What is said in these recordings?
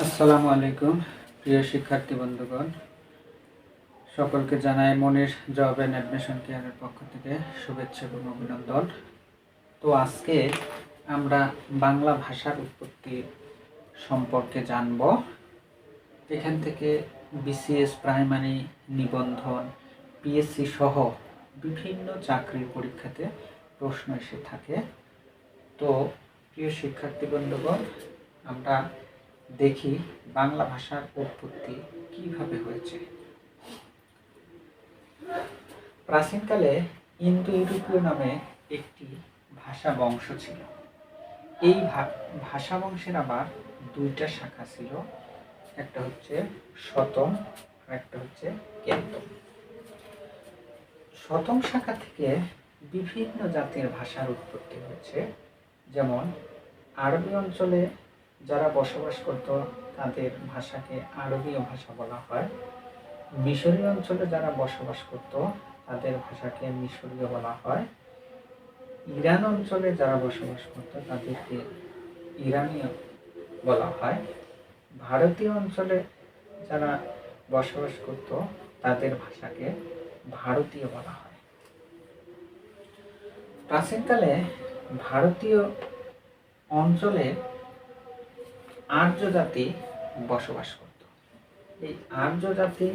আসসালামু আলাইকুম প্রিয় শিক্ষার্থী বন্ধুগণ, সকলকে জানাই মনির জব অ্যান্ড অ্যাডমিশন কেয়ারের পক্ষ থেকে শুভেচ্ছা এবং অভিনন্দন। তো আজকে আমরা বাংলা ভাষার উৎপত্তি সম্পর্কে জানব। এখান থেকে বিসিএস, প্রাইমারি, নিবন্ধন, পিএসসি সহ বিভিন্ন চাকরির পরীক্ষাতে প্রশ্ন এসে থাকে। তো প্রিয় শিক্ষার্থী বন্ধুগণ, আমরা দেখি বাংলা ভাষার উৎপত্তি কিভাবে হয়েছে। প্রাচীনকালে ইন্দো ইউরোপীয় নামে একটি ভাষা বংশ ছিল। এই ভাষা বংশের আবার দুইটা শাখা ছিল, একটা হচ্ছে শতম আর একটা হচ্ছে কেন্তম। শতম শাখা থেকে বিভিন্ন জাতির ভাষার উৎপত্তি হয়েছে। যেমন আরবি অঞ্চলে যারা বসবাস করত তাদের ভাষাকে আরবীয় ভাষা বলা হয়। মিশরীয় অঞ্চলে যারা বসবাস করত তাদের ভাষাকে মিশরীয় বলা হয়। ইরান অঞ্চলে যারা বসবাস করত তাদেরকে ইরানীয় বলা হয়। ভারতীয় অঞ্চলে যারা বসবাস করত তাদের ভাষাকে ভারতীয় বলা হয়। প্রাচীনকালে ভারতীয় অঞ্চলে আর্য জাতি বসবাস করত। এই আর্য জাতি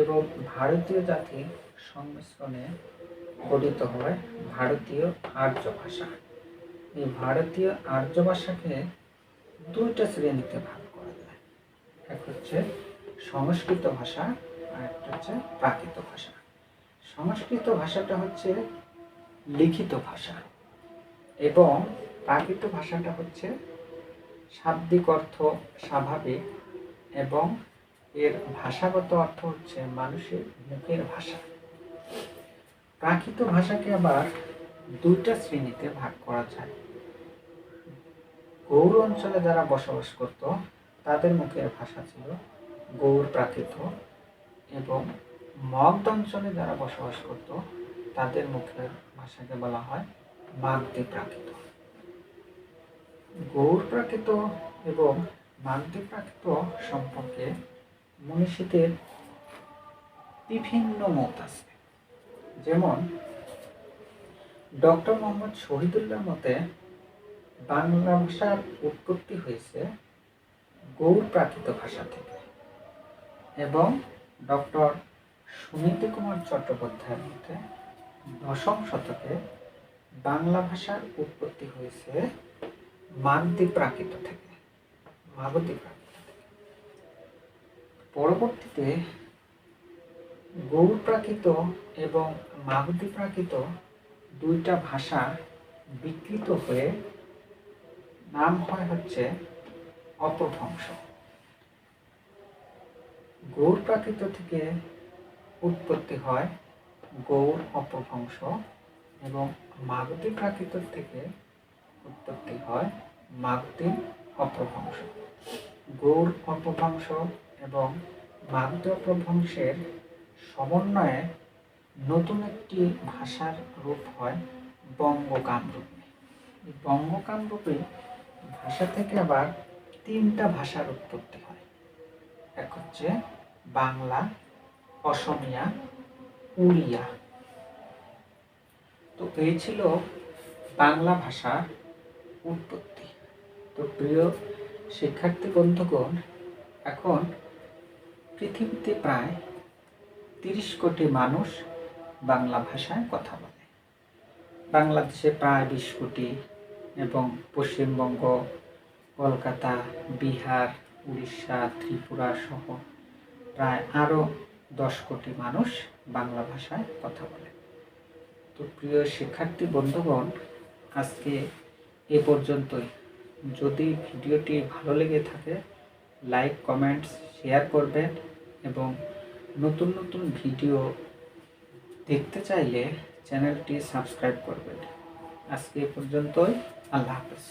এবং ভারতীয় জাতির সংমিশ্রণে গঠিত হয় ভারতীয় আর্য ভাষা। এই ভারতীয় আর্য ভাষাকে দুইটা শ্রেণীতে ভাগ করা যায়। এক হচ্ছে সংস্কৃত ভাষা আর একটা হচ্ছে প্রাকৃত ভাষা। সংস্কৃত ভাষাটা হচ্ছে লিখিত ভাষা এবং প্রাকৃত ভাষাটা হচ্ছে শাব্দিক অর্থ স্বাভাবিক এবং এর ভাষাগত অর্থ হচ্ছে মানুষের মুখের ভাষা। প্রাকৃত ভাষাকে আবার দুইটা শ্রেণীতে ভাগ করা যায়। গৌড় অঞ্চলে যারা বসবাস করত তাদের মুখের ভাষা ছিল গৌড় প্রাকৃত এবং মগধ অঞ্চলে যারা বসবাস করত তাদের মুখের ভাষাকে বলা হয় মাগধী প্রাকৃত। গৌড় প্রাকৃত এবং মাগধী প্রাকৃত সম্পর্কে মনীষীদের বিভিন্ন মত আছে। যেমন ডক্টর মোহাম্মদ শহীদুল্লাহর মতে বাংলা ভাষার উৎপত্তি হয়েছে গৌড় প্রাকৃত ভাষা থেকে এবং ডক্টর সুনীতি কুমার চট্টোপাধ্যায়ের মতে দশম শতকে বাংলা ভাষার উৎপত্তি হয়েছে মাগধী প্রাকৃত থেকে। পরবর্তীতে গৌড় প্রাকৃত এবং মাগধী প্রাকৃত দুইটা ভাষা বিকৃত হয়ে নাম হয় হচ্ছে অপভ্রংশ। গৌড় প্রাকৃত থেকে উৎপত্তি হয় গৌড় অপভ্রংশ এবং মাগধী প্রাকৃত থেকে উৎপত্তি হয় মাগধী অপভ্রংশ। গৌড় অপভ্রংশ এবং মাগধী অপভ্রংশের সমন্বয়ে নতুন একটি ভাষার রূপ হয় বঙ্গ কামরূপী। এই বঙ্গ কামরূপী ভাষা থেকে আবার তিনটা ভাষার উৎপত্তি হয়। এক হচ্ছে বাংলা, অসমিয়া, উড়িয়া। তো এই ছিল বাংলা ভাষার উৎপত্তি। তো প্রিয় শিক্ষার্থী বন্ধুগণ, এখন পৃথিবীতে প্রায় 30 কোটি মানুষ বাংলা ভাষায় কথা বলে। বাংলাদেশে প্রায় 20 কোটি এবং পশ্চিমবঙ্গ, কলকাতা, বিহার, উড়িষ্যা, ত্রিপুরা সহ প্রায় আরও 10 কোটি মানুষ বাংলা ভাষায় কথা বলে। তো প্রিয় শিক্ষার্থী বন্ধুগণ, আজকে এ পর্যন্তই। যদি ভিডিওটি ভালো লেগে থাকে লাইক, কমেন্টস, শেয়ার করবেন এবং নতুন নতুন ভিডিও দেখতে চাইলে চ্যানেলটি সাবস্ক্রাইব করবেন। আজকে এ পর্যন্তই। আল্লাহ হাফেজ।